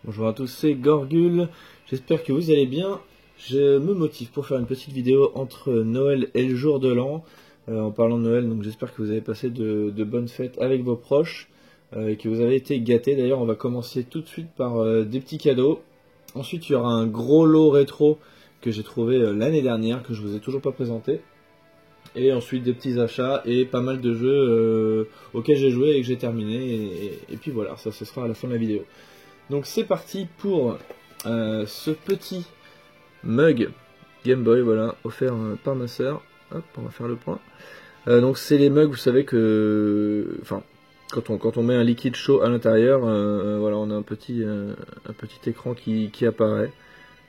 Bonjour à tous, c'est Gorgul, j'espère que vous allez bien. Je me motive pour faire une petite vidéo entre Noël et le jour de l'an. En parlant de Noël, donc j'espère que vous avez passé de bonnes fêtes avec vos proches et que vous avez été gâtés. D'ailleurs, on va commencer tout de suite par des petits cadeaux. Ensuite, il y aura un gros lot rétro que j'ai trouvé l'année dernière, que je vous ai toujours pas présenté. Et ensuite des petits achats et pas mal de jeux auxquels j'ai joué et que j'ai terminé. Et puis voilà, ça ce sera à la fin de la vidéo. Donc c'est parti pour ce petit mug Game Boy, voilà, offert par ma soeur. Hop, on va faire le point. Donc c'est les mugs, vous savez que, enfin, quand on met un liquide chaud à l'intérieur, voilà, on a un petit écran qui apparaît.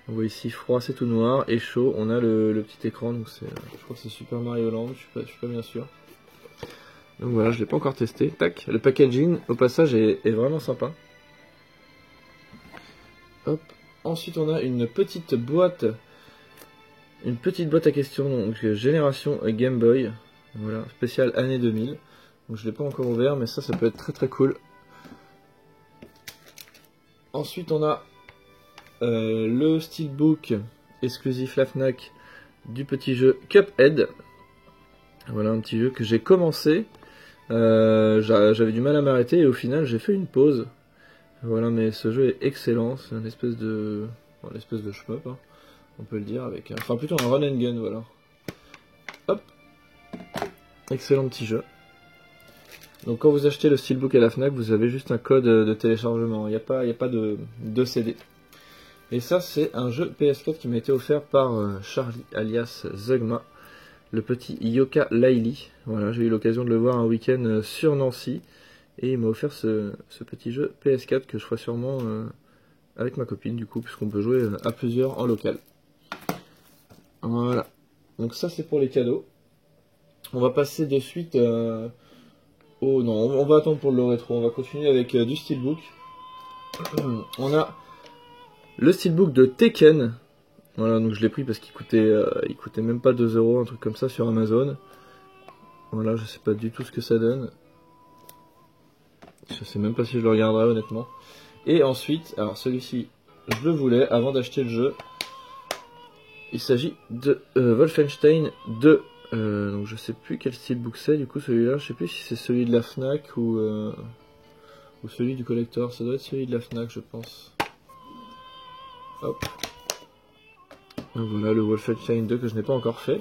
On voit ici froid, c'est tout noir, et chaud, on a le petit écran. Donc c'est, je crois que c'est Super Mario Land, je suis pas bien sûr. Donc voilà, je l'ai pas encore testé. Tac, le packaging au passage est vraiment sympa. Hop. Ensuite on a une petite boîte à questions, donc génération Game Boy, voilà, spéciale année 2000. Donc je l'ai pas encore ouvert, mais ça peut être très cool. Ensuite on a le steelbook exclusif la Fnac du petit jeu Cuphead. Voilà, un petit jeu que j'ai commencé, j'avais du mal à m'arrêter et au final j'ai fait une pause. Voilà, mais ce jeu est excellent, c'est une espèce de shmup, hein, on peut le dire, avec enfin plutôt un run and gun, voilà. Hop, excellent petit jeu. Donc quand vous achetez le steelbook à la Fnac, vous avez juste un code de téléchargement, il n'y a pas de CD. Et ça c'est un jeu PS4 qui m'a été offert par Charlie alias Zugma, le petit Yoka Laili. Voilà, j'ai eu l'occasion de le voir un week-end sur Nancy, et il m'a offert ce petit jeu PS4 que je ferai sûrement avec ma copine du coup, puisqu'on peut jouer à plusieurs en local. Voilà, donc ça c'est pour les cadeaux. On va passer de suite oh non, on va attendre pour le rétro, on va continuer avec du steelbook. On a le steelbook de Tekken. Voilà, donc je l'ai pris parce qu'il coûtait même pas 2 €, un truc comme ça sur Amazon. Voilà, je sais pas du tout ce que ça donne. Je sais même pas si je le regarderai honnêtement. Et ensuite, alors celui-ci, je le voulais avant d'acheter le jeu. Il s'agit de Wolfenstein 2. Donc je sais plus quel steelbook c'est du coup celui-là. Je sais plus si c'est celui de la Fnac ou celui du collector. Ça doit être celui de la Fnac je pense. Hop. Donc voilà le Wolfenstein 2 que je n'ai pas encore fait.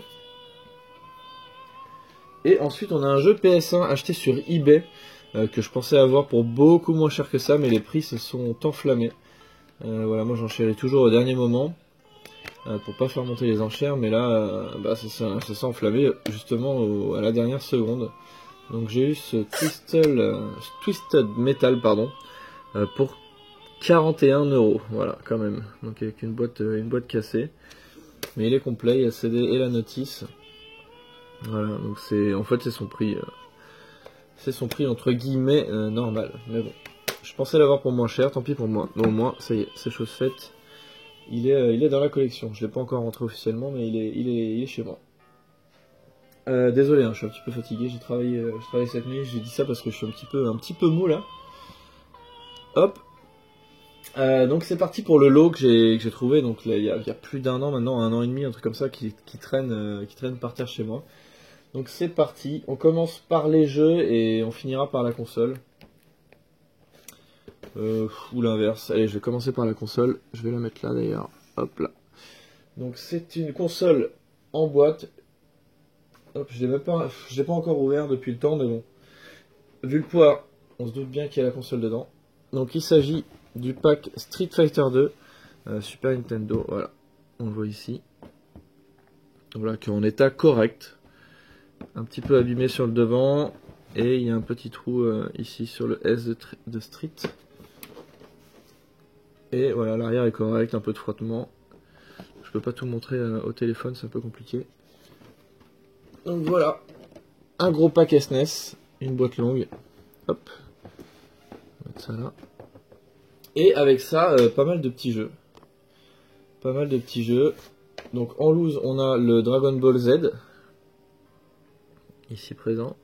Et ensuite on a un jeu PS1 acheté sur eBay que je pensais avoir pour beaucoup moins cher que ça, mais les prix se sont enflammés. Voilà, moi j'en suis allé toujours au dernier moment pour pas faire monter les enchères, mais là ça s'est enflammé justement à la dernière seconde. Donc j'ai eu ce Twisted Metal pour 41 €, voilà quand même. Donc avec une boîte cassée, mais il est complet, il y a le CD et la notice. Voilà, donc en fait c'est son prix entre guillemets normal, mais bon, je pensais l'avoir pour moins cher, tant pis pour moi. Donc au moins ça y est, c'est chose faite. Il est dans la collection. Je l'ai pas encore rentré officiellement, mais il est chez moi. Désolé, hein, je suis un petit peu fatigué. J'ai travaillé cette nuit. J'ai dit ça parce que je suis un petit peu mou là. Hop. Donc c'est parti pour le lot que j'ai trouvé. Donc là, il y a plus d'un an maintenant, un an et demi, un truc comme ça, qui traîne par terre chez moi. Donc c'est parti. On commence par les jeux et on finira par la console. Ou l'inverse. Allez, je vais commencer par la console. Je vais la mettre là d'ailleurs. Hop là. Donc c'est une console en boîte. Hop, je l'ai pas encore ouvert depuis le temps, mais bon. Vu le poids, on se doute bien qu'il y a la console dedans. Donc il s'agit du pack Street Fighter 2 Super Nintendo. Voilà, on le voit ici. Voilà, qui est en état correct. Un petit peu abîmé sur le devant. Et il y a un petit trou ici sur le S de Street. Et voilà, l'arrière est correct, un peu de frottement. Je peux pas tout montrer au téléphone, c'est un peu compliqué. Donc voilà, un gros pack SNES, une boîte longue. Hop, on va mettre ça là. Et avec ça, pas mal de petits jeux. Donc en loose, on a le Dragon Ball Z, ici présent.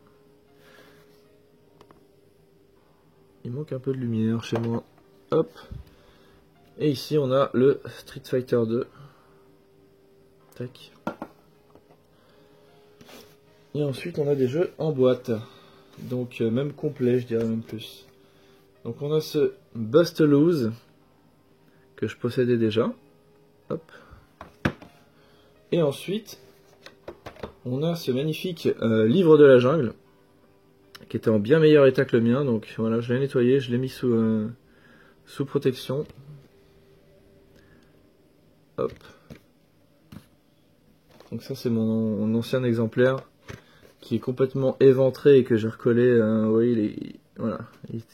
Il manque un peu de lumière chez moi. Hop. Et ici on a le Street Fighter 2. Tac. Et ensuite on a des jeux en boîte. Donc même complet, je dirais même plus. Donc on a ce Bust Loose que je possédais déjà. Hop. Et ensuite on a ce magnifique livre de la jungle qui était en bien meilleur état que le mien. Donc voilà, je l'ai nettoyé, je l'ai mis sous protection. Hop. Donc ça c'est mon ancien exemplaire qui est complètement éventré et que j'ai recollé. Oui,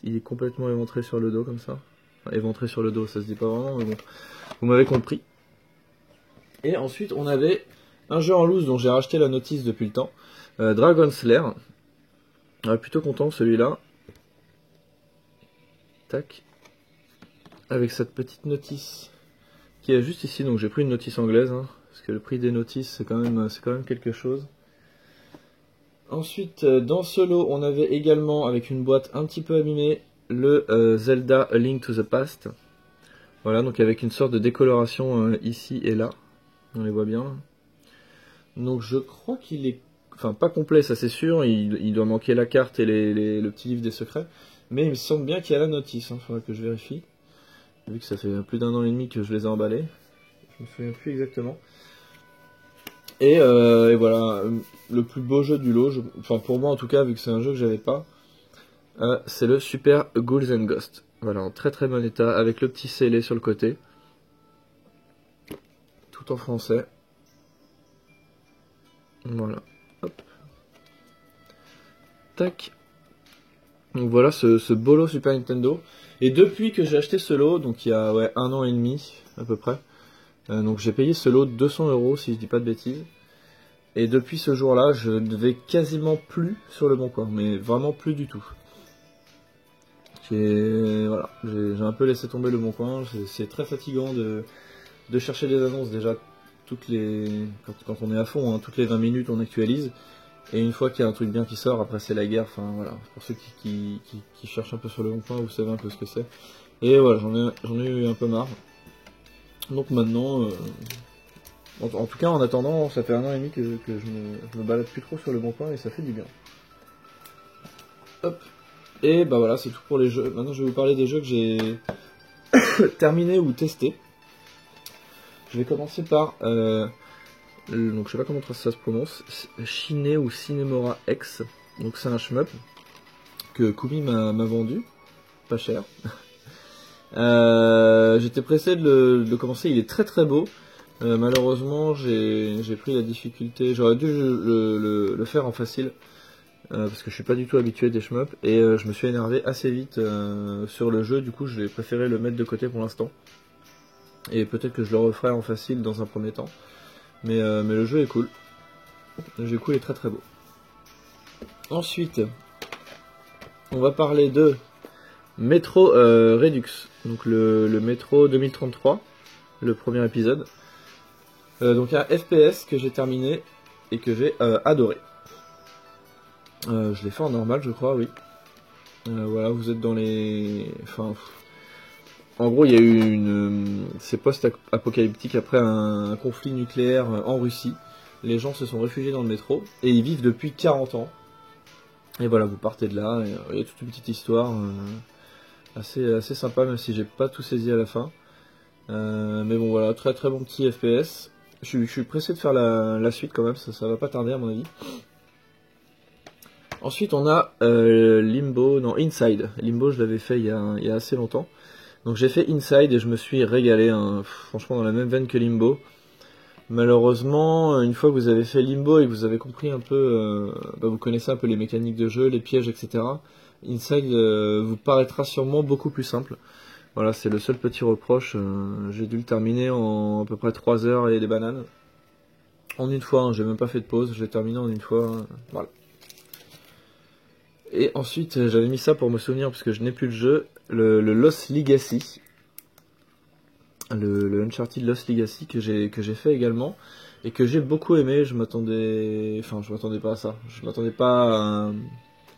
il est complètement éventré sur le dos comme ça. Enfin, éventré sur le dos, ça se dit pas vraiment, mais bon, vous m'avez compris. Et ensuite on avait un jeu en loose dont j'ai racheté la notice depuis le temps, Dragon Slayer. Plutôt content celui-là. Tac. Avec cette petite notice qui est juste ici, donc j'ai pris une notice anglaise, hein, parce que le prix des notices c'est quand même quelque chose. Ensuite, dans ce lot, on avait également, avec une boîte un petit peu abîmée, le Zelda A Link to the Past. Voilà, donc avec une sorte de décoloration ici et là. On les voit bien. Donc je crois qu'il est... Enfin, pas complet, ça c'est sûr. Il doit manquer la carte et le petit livre des secrets. Mais il me semble bien qu'il y a la notice. Il faudra que je vérifie. Vu que ça fait plus d'1 an et demi que je les ai emballés. Je me souviens plus exactement. Et voilà, le plus beau jeu du lot, enfin pour moi en tout cas, vu que c'est un jeu que j'avais pas, c'est le Super Ghouls and Ghosts. Voilà, en très très bon état, avec le petit scellé sur le côté. Tout en français. Voilà. Hop. Tac. Donc voilà ce beau lot Super Nintendo. Et depuis que j'ai acheté ce lot, donc il y a 1 an et demi à peu près, donc j'ai payé ce lot de 200 € si je dis pas de bêtises. Et depuis ce jour-là, je ne vais quasiment plus sur le bon coin, mais vraiment plus du tout. J'ai un peu laissé tomber le bon coin. C'est très fatigant de chercher des annonces déjà quand on est à fond, hein, toutes les 20 minutes on actualise. Et une fois qu'il y a un truc bien qui sort, après c'est la guerre. Enfin voilà, pour ceux qui cherchent un peu sur le bon coin, vous savez un peu ce que c'est. Et voilà, j'en ai eu un peu marre. Donc maintenant, en tout cas en attendant, ça fait 1 an et demi que je me balade plus trop sur le bon coin et ça fait du bien. Hop. Et bah voilà, c'est tout pour les jeux. Maintenant je vais vous parler des jeux que j'ai terminés ou testés. Je vais commencer par, donc je sais pas comment ça se prononce, Shine ou Cinemora X. Donc c'est un shmup que Kumi m'a vendu, pas cher. J'étais pressé de le commencer, il est très très beau. Malheureusement j'ai pris la difficulté, j'aurais dû le faire en facile. Parce que je suis pas du tout habitué des shmups et je me suis énervé assez vite sur le jeu, du coup j'ai préféré le mettre de côté pour l'instant. Et peut-être que je le referai en facile dans un premier temps. Mais le jeu est cool. Le jeu est très très beau. Ensuite, on va parler de Metro Redux. Donc le Metro 2033, le premier épisode. Donc un FPS que j'ai terminé et que j'ai adoré. Je l'ai fait en normal, je crois, oui. Voilà, vous êtes dans les... Enfin... En gros, il y a eu c'est post-apocalyptique après un conflit nucléaire en Russie. Les gens se sont réfugiés dans le métro et ils vivent depuis 40 ans. Et voilà, vous partez de là. Il y a toute une petite histoire assez sympa, même si j'ai pas tout saisi à la fin. Mais bon, voilà, très très bon petit FPS. Je suis pressé de faire la suite quand même, ça va pas tarder à mon avis. Ensuite, on a Inside. Limbo, je l'avais fait il y a assez longtemps. Donc j'ai fait Inside et je me suis régalé, hein, franchement dans la même veine que Limbo. Malheureusement, une fois que vous avez fait Limbo et que vous avez compris un peu, vous connaissez un peu les mécaniques de jeu, les pièges, etc. Inside vous paraîtra sûrement beaucoup plus simple. Voilà, c'est le seul petit reproche. J'ai dû le terminer en à peu près 3 heures et des bananes. En une fois, hein, j'ai même pas fait de pause, je l'ai terminé en une fois. Voilà. Et ensuite, j'avais mis ça pour me souvenir, parce que je n'ai plus le jeu, le Lost Legacy. Le Uncharted Lost Legacy que j'ai fait également, et que j'ai beaucoup aimé. Je m'attendais pas à ça. Je m'attendais pas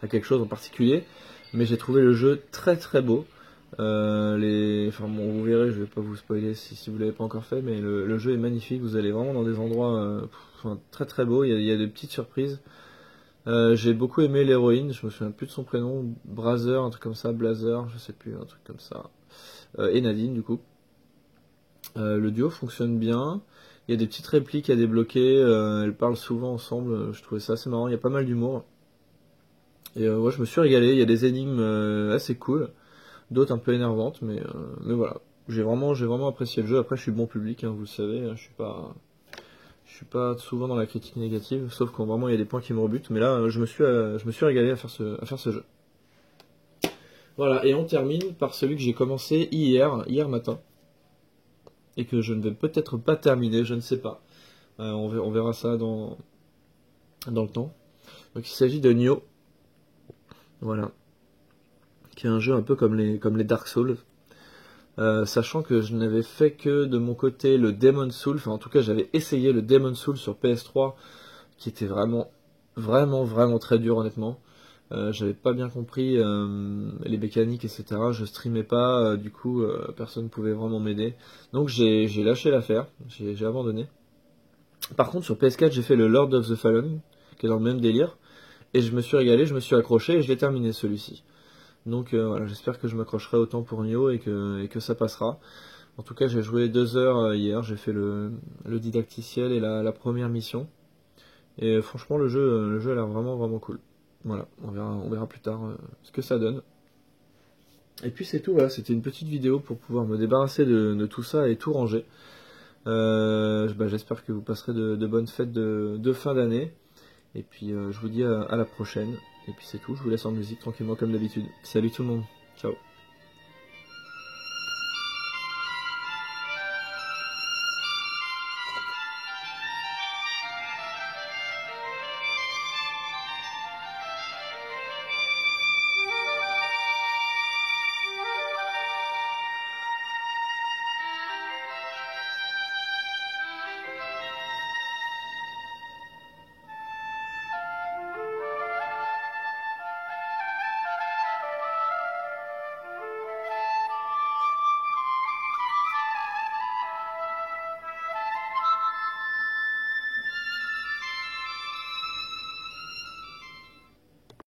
à quelque chose en particulier, mais j'ai trouvé le jeu très très beau. Enfin bon, vous verrez, je vais pas vous spoiler si vous l'avez pas encore fait, mais le jeu est magnifique. Vous allez vraiment dans des endroits enfin, très très beaux. Il y a des petites surprises. J'ai beaucoup aimé l'héroïne. Je me souviens plus de son prénom, Brazer, un truc comme ça, Blazer, je sais plus, un truc comme ça. Et Nadine du coup. Le duo fonctionne bien. Il y a des petites répliques à débloquer. Elles parlent souvent ensemble. Je trouvais ça assez marrant. Il y a pas mal d'humour. Et ouais, je me suis régalé. Il y a des énigmes assez cool, d'autres un peu énervantes, mais voilà. J'ai vraiment apprécié le jeu. Après, je suis bon public, hein, vous le savez. Hein, je suis pas souvent dans la critique négative, sauf quand vraiment il y a des points qui me rebutent. Mais là, je me suis régalé à faire ce jeu. Voilà. Et on termine par celui que j'ai commencé hier matin, et que je ne vais peut-être pas terminer, je ne sais pas. On verra ça dans le temps. Donc il s'agit de Nioh. Voilà. Qui est un jeu un peu comme les Dark Souls. Sachant que je n'avais fait que de mon côté le Demon Souls, enfin en tout cas j'avais essayé le Demon Souls sur PS3, qui était vraiment très dur honnêtement. J'avais pas bien compris les mécaniques, etc. Je streamais pas, du coup personne ne pouvait vraiment m'aider. Donc j'ai lâché l'affaire, j'ai abandonné. Par contre sur PS4 j'ai fait le Lord of the Fallen, qui est dans le même délire, et je me suis régalé, je me suis accroché et je l'ai terminé celui-ci. Donc voilà, j'espère que je m'accrocherai autant pour Nioh et que ça passera. En tout cas, j'ai joué 2 heures hier, j'ai fait le didacticiel et la première mission. Et franchement, le jeu a l'air vraiment cool. Voilà, on verra plus tard ce que ça donne. Et puis c'est tout, voilà, c'était une petite vidéo pour pouvoir me débarrasser de tout ça et tout ranger. J'espère que vous passerez de bonnes fêtes de fin d'année. Et puis je vous dis à la prochaine. Et puis c'est tout, je vous laisse en musique tranquillement comme d'habitude. Salut tout le monde, ciao.